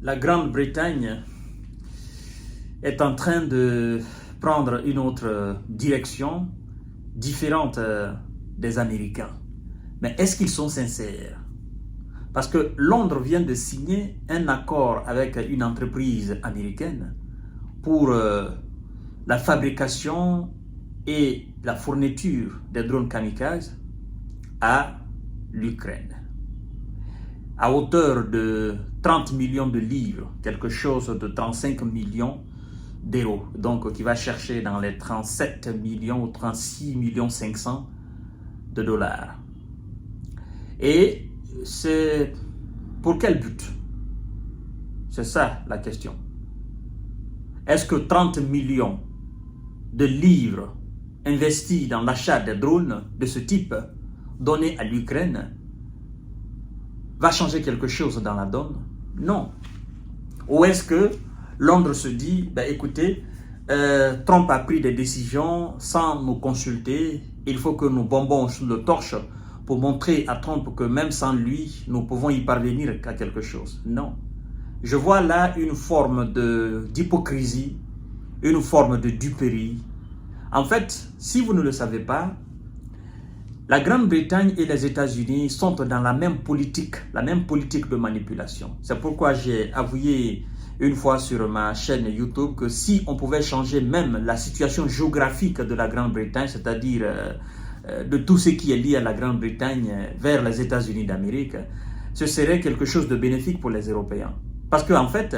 la Grande-Bretagne est en train de prendre une autre direction différente des Américains. Mais est-ce qu'ils sont sincères? Parce que Londres vient de signer un accord avec une entreprise américaine pour la fabrication et la fourniture des drones kamikazes à l'Ukraine, à hauteur de 30 millions de livres, quelque chose de 35 millions d'euros, donc qui va chercher dans les 37 millions ou 36 millions 500 de dollars. Et c'est pour quel but? C'est ça la question. Est-ce que 30 millions de livres investis dans l'achat des drones de ce type donnés à l'Ukraine va changer quelque chose dans la donne? Non. Ou est-ce que Londres se dit, écoutez, Trump a pris des décisions sans nous consulter, il faut que nous bombons sous le torche pour montrer à Trump que même sans lui, nous pouvons y parvenir à quelque chose. Non. Je vois là une forme d'hypocrisie, une forme de duperie. En fait, si vous ne le savez pas, la Grande-Bretagne et les États-Unis sont dans la même politique de manipulation. C'est pourquoi j'ai avoué une fois sur ma chaîne YouTube que si on pouvait changer même la situation géographique de la Grande-Bretagne, c'est-à-dire de tout ce qui est lié à la Grande-Bretagne vers les États-Unis d'Amérique, ce serait quelque chose de bénéfique pour les Européens. Parce qu'en fait,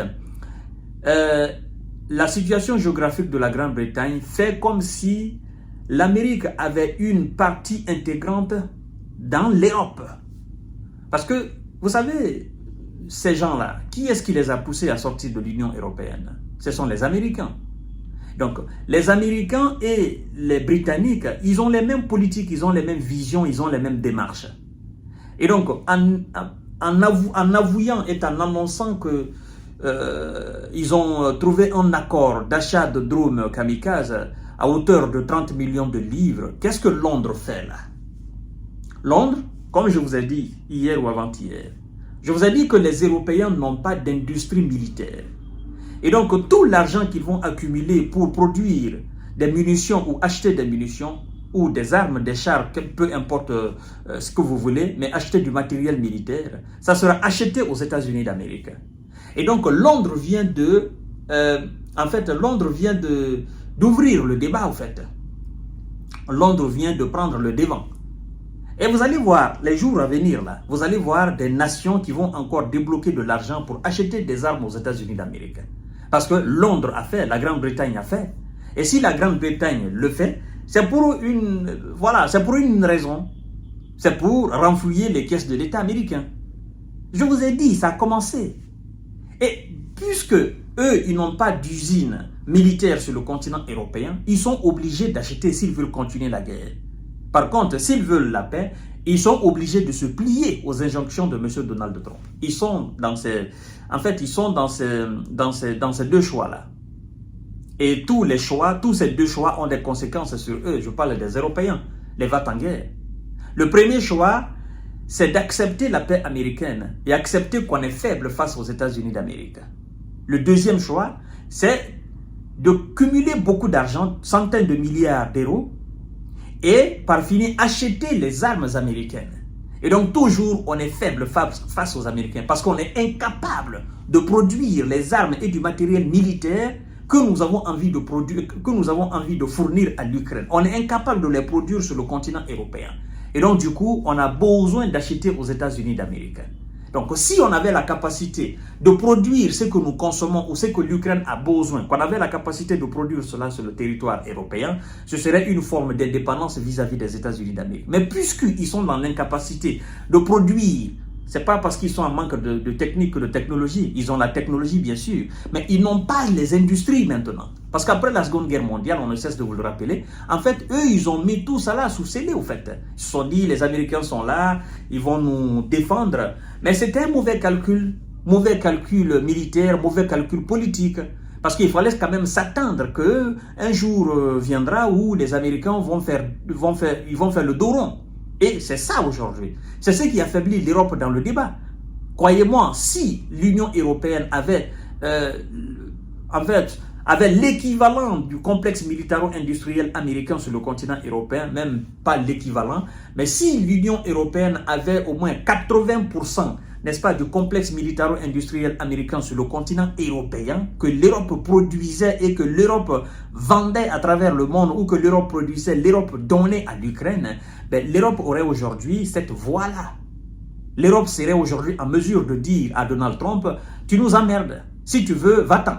la situation géographique de la Grande-Bretagne fait comme si l'Amérique avait une partie intégrante dans l'Europe. Parce que, vous savez, ces gens-là, qui est-ce qui les a poussés à sortir de l'Union européenne? Ce sont les Américains. Donc, les Américains et les Britanniques, ils ont les mêmes politiques, ils ont les mêmes visions, ils ont les mêmes démarches. Et donc, en avouant et en annonçant que ils ont trouvé un accord d'achat de drones kamikazes à hauteur de 30 millions de livres, qu'est-ce que Londres fait là? Londres, comme je vous ai dit hier ou avant-hier, je vous ai dit que les Européens n'ont pas d'industrie militaire. Et donc tout l'argent qu'ils vont accumuler pour produire des munitions ou acheter des munitions ou des armes, des chars, peu importe ce que vous voulez, mais acheter du matériel militaire, ça sera acheté aux États-Unis d'Amérique. Et donc Londres vient d'ouvrir le débat, en fait. Londres vient de prendre le devant. Et vous allez voir, les jours à venir, là, vous allez voir des nations qui vont encore débloquer de l'argent pour acheter des armes aux États-Unis d'Amérique. Parce que Londres a fait, la Grande-Bretagne a fait. Et si la Grande-Bretagne le fait, c'est pour une raison. C'est pour renflouer les caisses de l'État américain. Je vous ai dit, ça a commencé. Et puisque eux, ils n'ont pas d'usine militaire sur le continent européen, ils sont obligés d'acheter s'ils veulent continuer la guerre. Par contre, s'ils veulent la paix, ils sont obligés de se plier aux injonctions de M. Donald Trump. Ils sont dans ces deux choix-là. Et tous ces deux choix ont des conséquences sur eux. Je parle des Européens, les va-t-en-guerre. Le premier choix, c'est d'accepter la paix américaine et accepter qu'on est faible face aux États-Unis d'Amérique. Le deuxième choix, c'est de cumuler beaucoup d'argent, centaines de milliards d'euros, et par finir acheter les armes américaines. Et donc toujours on est faible face aux Américains parce qu'on est incapable de produire les armes et du matériel militaire que nous avons envie de produire, que nous avons envie de fournir à l'Ukraine. On est incapable de les produire sur le continent européen. Et donc du coup, on a besoin d'acheter aux États-Unis d'Amérique. Donc si on avait la capacité de produire ce que nous consommons ou ce que l'Ukraine a besoin, qu'on avait la capacité de produire cela sur le territoire européen, ce serait une forme d'indépendance vis-à-vis des États-Unis d'Amérique. Mais puisqu'ils sont dans l'incapacité de produire, ce n'est pas parce qu'ils sont en manque de technique, de technologie. Ils ont la technologie bien sûr, mais ils n'ont pas les industries maintenant. Parce qu'après la Seconde Guerre mondiale, on ne cesse de vous le rappeler, en fait, eux, ils ont mis tout ça là sous scellé, au fait. Ils se sont dit, les Américains sont là, ils vont nous défendre. Mais c'était un mauvais calcul militaire, mauvais calcul politique. Parce qu'il fallait quand même s'attendre qu'un jour viendra où les Américains vont faire le dos rond. Et c'est ça aujourd'hui. C'est ce qui affaiblit l'Europe dans le débat. Croyez-moi, si l'Union européenne avait avait l'équivalent du complexe militaro-industriel américain sur le continent européen, même pas l'équivalent, mais si l'Union européenne avait au moins 80%, n'est-ce pas, du complexe militaro-industriel américain sur le continent européen, que l'Europe produisait et que l'Europe vendait à travers le monde, ou que l'Europe produisait, l'Europe donnait à l'Ukraine, ben, l'Europe aurait aujourd'hui cette voie-là. L'Europe serait aujourd'hui en mesure de dire à Donald Trump, tu nous emmerdes, si tu veux, va-t'en.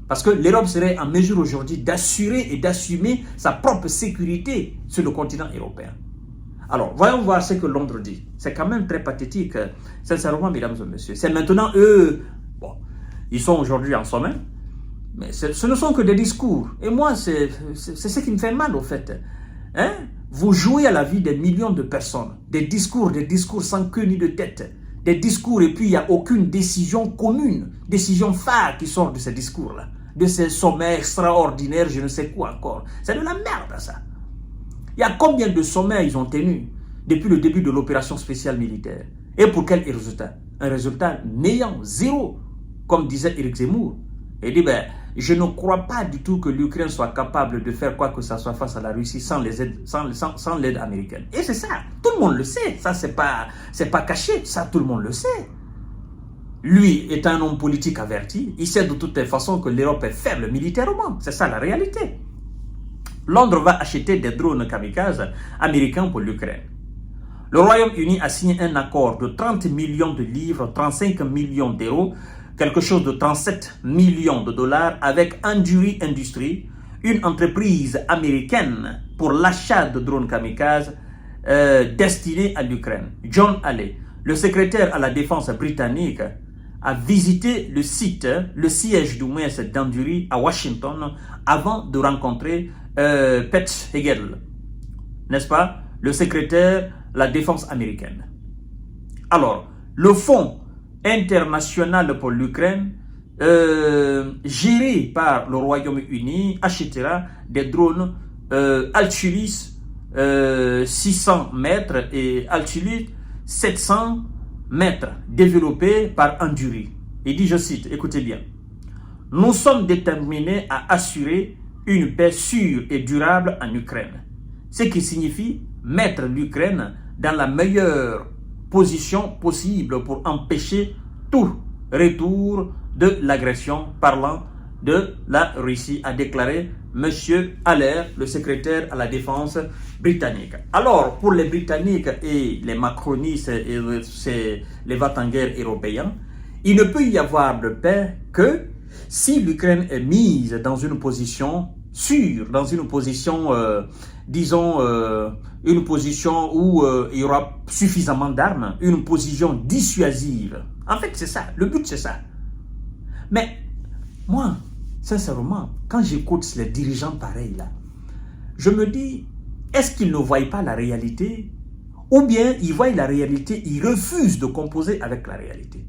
Parce que l'Europe serait en mesure aujourd'hui d'assurer et d'assumer sa propre sécurité sur le continent européen. Alors, voyons voir ce que Londres dit. C'est quand même très pathétique, sincèrement, mesdames et messieurs. C'est maintenant eux, bon, ils sont aujourd'hui en sommet, mais ce ne sont que des discours. Et moi, c'est ce qui me fait mal, au fait. Hein? Vous jouez à la vie des millions de personnes. Des discours sans queue ni de tête. Des discours et puis il n'y a aucune décision commune, décision phare qui sort de ces discours-là. De ces sommets extraordinaires, je ne sais quoi encore. C'est de la merde, ça. Il y a combien de sommets ils ont tenus depuis le début de l'opération spéciale militaire? Et pour quel résultat? Un résultat néant, zéro, comme disait Éric Zemmour. Il dit, ben, je ne crois pas du tout que l'Ukraine soit capable de faire quoi que ce soit face à la Russie sans l'aide américaine. Et c'est ça, tout le monde le sait. Ça, c'est pas caché, ça, tout le monde le sait. Lui est un homme politique averti. Il sait de toutes les façons que l'Europe est faible militairement. C'est ça la réalité. Londres va acheter des drones kamikazes américains pour l'Ukraine. Le Royaume-Uni a signé un accord de 30 millions de livres, 35 millions d'euros, quelque chose de 37 millions de dollars avec Anduril Industries, une entreprise américaine pour l'achat de drones kamikazes destinés à l'Ukraine. John Halley, le secrétaire à la défense britannique, a visité le site, le siège du moins d'Anduril à Washington avant de rencontrer Pete Hegel, n'est-ce pas, le secrétaire à la défense américaine. Alors, le Fonds international pour l'Ukraine, géré par le Royaume-Uni, achètera des drones Altulus 600 mètres et Altulus 700 mètres développés par Anduril. Il dit, je cite, écoutez bien, « Nous sommes déterminés à assurer une paix sûre et durable en Ukraine, ce qui signifie mettre l'Ukraine dans la meilleure position possible pour empêcher tout retour de l'agression parlant de la Russie, a déclaré M. Haller, le secrétaire à la défense britannique. Alors, pour les Britanniques et les macronistes et les va-t-en-guerre européens, il ne peut y avoir de paix que si l'Ukraine est mise dans une position sûre, dans une position, disons, une position où il y aura suffisamment d'armes, une position dissuasive. En fait, c'est ça, le but c'est ça. Mais moi, sincèrement, quand j'écoute les dirigeants pareils là, je me dis, est-ce qu'ils ne voient pas la réalité? Ou bien ils voient la réalité, ils refusent de composer avec la réalité.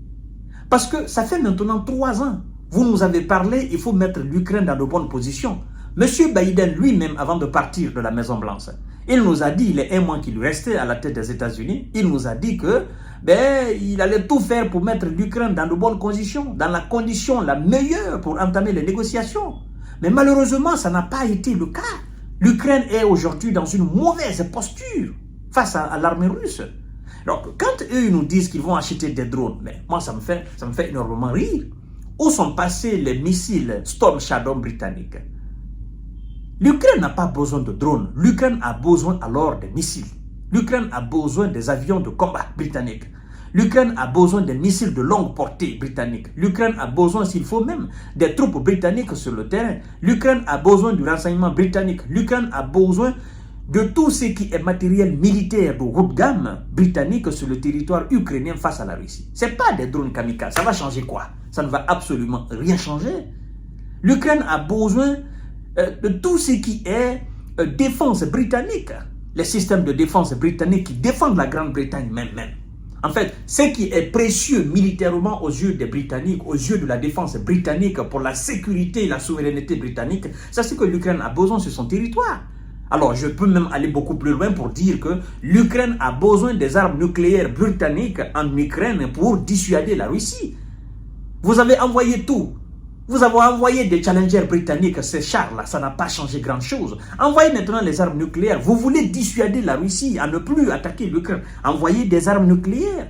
Parce que ça fait maintenant 3 ans, vous nous avez parlé, il faut mettre l'Ukraine dans de bonnes positions. Monsieur Biden lui-même, avant de partir de la Maison-Blanche, il nous a dit, il est 1 mois qu'il lui restait à la tête des États-Unis, il nous a dit que il allait tout faire pour mettre l'Ukraine dans de bonnes conditions, dans la condition la meilleure pour entamer les négociations. Mais malheureusement, ça n'a pas été le cas. L'Ukraine est aujourd'hui dans une mauvaise posture face à l'armée russe. Donc, quand eux ils nous disent qu'ils vont acheter des drones, mais moi ça me fait énormément rire. Où sont passés les missiles Storm Shadow britanniques? L'Ukraine n'a pas besoin de drones. L'Ukraine a besoin alors des missiles. L'Ukraine a besoin des avions de combat britanniques. L'Ukraine a besoin des missiles de longue portée britanniques. L'Ukraine a besoin, s'il faut même, des troupes britanniques sur le terrain. L'Ukraine a besoin du renseignement britannique. L'Ukraine a besoin de tout ce qui est matériel militaire de haute gamme britannique sur le territoire ukrainien face à la Russie. Ce n'est pas des drones kamikazes. Ça va changer quoi? Ça ne va absolument rien changer. L'Ukraine a besoin de tout ce qui est défense britannique. Les systèmes de défense britanniques qui défendent la Grande-Bretagne même. En fait, ce qui est précieux militairement aux yeux des Britanniques, aux yeux de la défense britannique pour la sécurité et la souveraineté britannique, c'est ce que l'Ukraine a besoin sur son territoire. Alors, je peux même aller beaucoup plus loin pour dire que l'Ukraine a besoin des armes nucléaires britanniques en Ukraine pour dissuader la Russie. Vous avez envoyé tout. Vous avez envoyé des challengers britanniques, ces chars-là, ça n'a pas changé grand-chose. Envoyez maintenant les armes nucléaires. Vous voulez dissuader la Russie à ne plus attaquer l'Ukraine. Envoyez des armes nucléaires.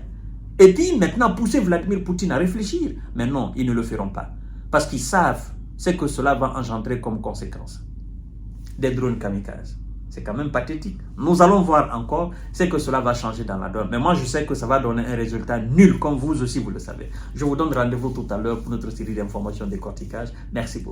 Et puis maintenant, pousser Vladimir Poutine à réfléchir. Mais non, ils ne le feront pas. Parce qu'ils savent ce que cela va engendrer comme conséquence. Des drones kamikazes. C'est quand même pathétique. Nous allons voir encore ce que cela va changer dans la donne. Mais moi, je sais que ça va donner un résultat nul, comme vous aussi, vous le savez. Je vous donne rendez-vous tout à l'heure pour notre série d'informations décortiquage. Merci beaucoup.